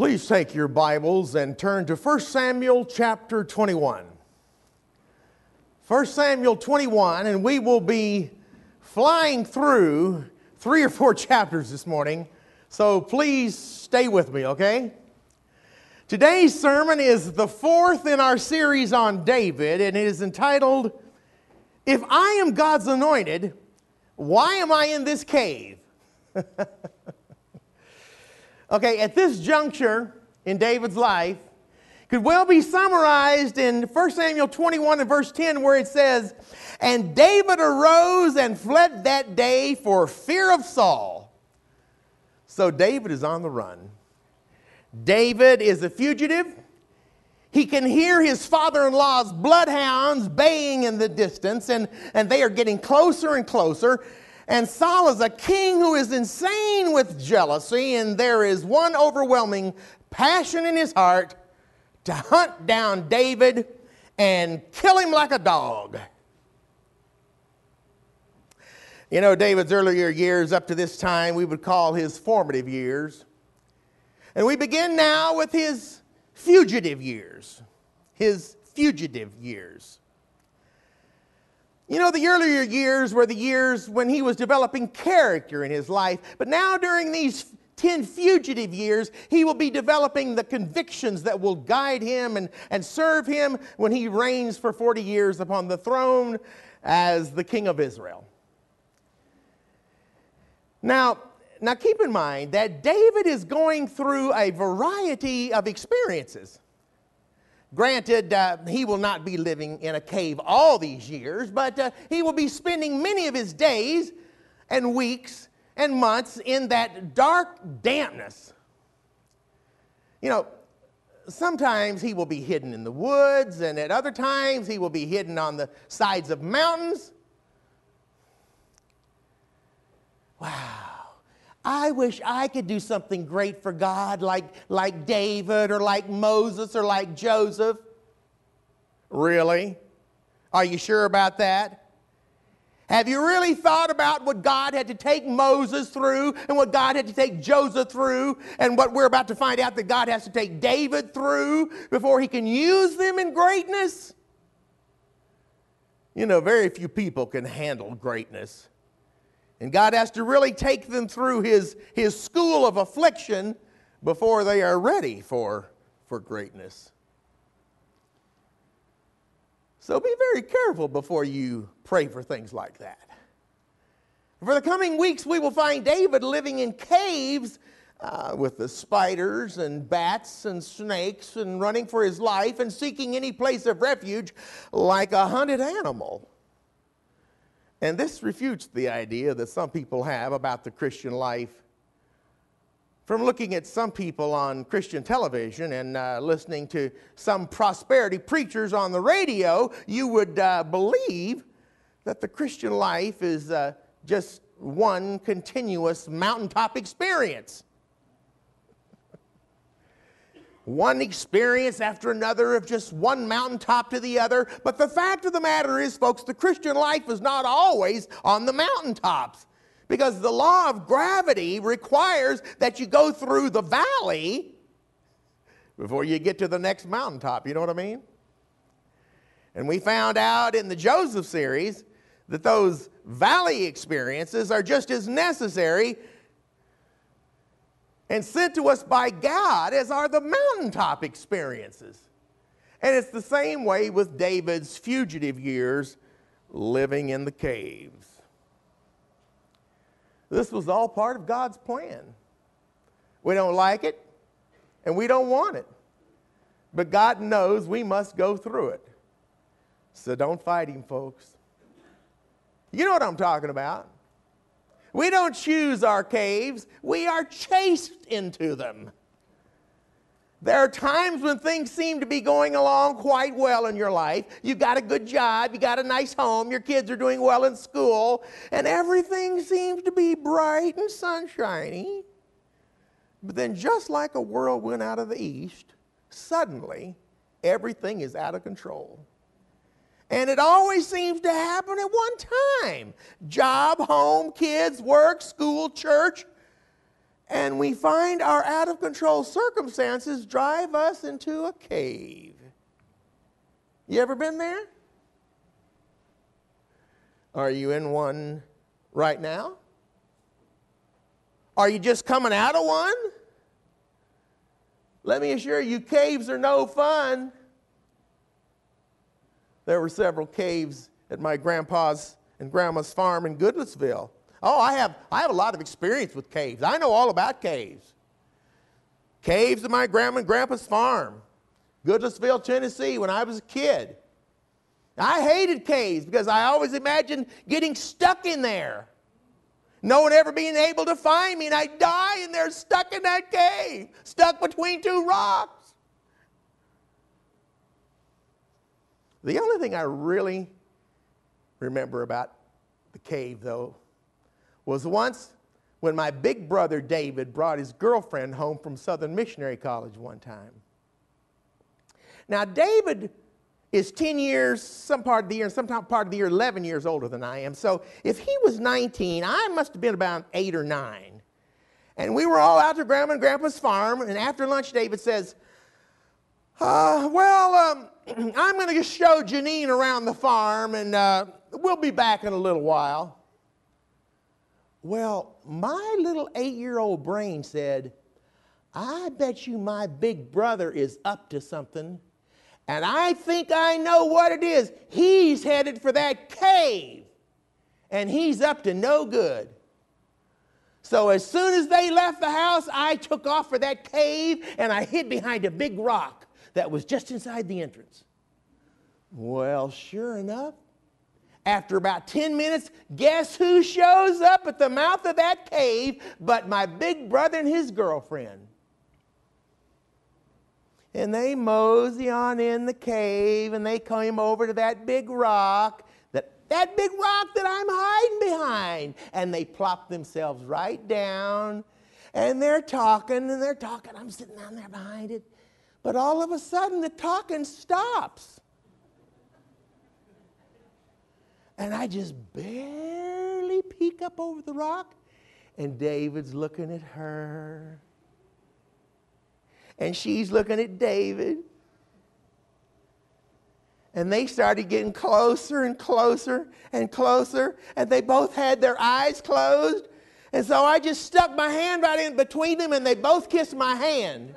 Please take your Bibles and turn to 1 Samuel chapter 21. 1 Samuel 21, and we will be flying through 3 or 4 chapters this morning, so please stay with me, okay? Today's sermon is the 4th in our series on David, and it is entitled, If I Am God's Anointed, Why Am I in This Cave? Okay, at this juncture in David's life, could well be summarized in 1 Samuel 21 and verse 10 where it says, And David arose and fled that day for fear of Saul. So David is on the run. David is a fugitive. He can hear his father-in-law's bloodhounds baying in the distance, and they are getting closer and closer. And Saul is a king who is insane with jealousy, and there is one overwhelming passion in his heart to hunt down David and kill him like a dog. You know, David's earlier years up to this time we would call his formative years. And we begin now with his fugitive years. His fugitive years. You know, the earlier years were the years when he was developing character in his life. But now during these 10 fugitive years, he will be developing the convictions that will guide him and serve him when he reigns for 40 years upon the throne as the king of Israel. Now keep in mind that David is going through a variety of experiences. Granted, he will not be living in a cave all these years, but he will be spending many of his days and weeks and months in that dark dampness. You know, sometimes he will be hidden in the woods, and at other times he will be hidden on the sides of mountains. Wow. I wish I could do something great for God like David or like Moses or like Joseph. Really? Are you sure about that? Have you really thought about what God had to take Moses through and what God had to take Joseph through and what we're about to find out that God has to take David through before he can use them in greatness? You know, very few people can handle greatness. And God has to really take them through his school of affliction before they are ready for greatness. So be very careful before you pray for things like that. For the coming weeks, we will find David living in caves with the spiders and bats and snakes and running for his life and seeking any place of refuge like a hunted animal. And this refutes the idea that some people have about the Christian life. From looking at some people on Christian television and listening to some prosperity preachers on the radio, you would believe that the Christian life is just one continuous mountaintop experience. One experience after another of just one mountaintop to the other. But the fact of the matter is, folks, the Christian life is not always on the mountaintops. Because the law of gravity requires that you go through the valley before you get to the next mountaintop. You know what I mean? And we found out in the Joseph series that those valley experiences are just as necessary and sent to us by God as are the mountaintop experiences. And it's the same way with David's fugitive years living in the caves. This was all part of God's plan. We don't like it, and we don't want it. But God knows we must go through it. So don't fight him, folks. You know what I'm talking about. We don't choose our caves. We are chased into them. There are times when things seem to be going along quite well in your life. You've got a good job. You got a nice home. Your kids are doing well in school. And everything seems to be bright and sunshiny. But then just like a whirlwind out of the east, suddenly everything is out of control. And it always seems to happen at one time. Job, home, kids, work, school, church. And and we find our out-of-control circumstances drive us into a cave. You ever been there? Are you in one right now? Are you just coming out of one? Let me assure you, caves are no fun. There were several caves at my grandpa's and grandma's farm in Goodlettsville. Oh, I have a lot of experience with caves. I know all about caves. Caves at my grandma and grandpa's farm, Goodlettsville, Tennessee, when I was a kid. I hated caves because I always imagined getting stuck in there. No one ever being able to find me, and I'd die in there stuck in that cave, stuck between two rocks. The only thing I really remember about the cave, though, was once when my big brother David brought his girlfriend home from Southern Missionary College one time. Now, David is 10 years, some part of the year, and some part of the year 11 years older than I am. So if he was 19, I must have been about 8 or 9. And we were all out to Grandma and Grandpa's farm, and after lunch, David says, I'm going to just show Janine around the farm, and we'll be back in a little while. Well, my little 8-year-old brain said, I bet you my big brother is up to something, and I think I know what it is. He's headed for that cave, and he's up to no good. So as soon as they left the house, I took off for that cave, and I hid behind a big rock that was just inside the entrance. Well, sure enough, after about 10 minutes, guess who shows up at the mouth of that cave but my big brother and his girlfriend? And they mosey on in the cave, and they came over to that big rock, that big rock that I'm hiding behind. And they plop themselves right down, and they're talking, and they're talking. I'm sitting down there behind it. But all of a sudden, the talking stops. And I just barely peek up over the rock, and David's looking at her. And she's looking at David. And they started getting closer and closer and closer, and they both had their eyes closed. And so I just stuck my hand right in between them, and they both kissed my hand.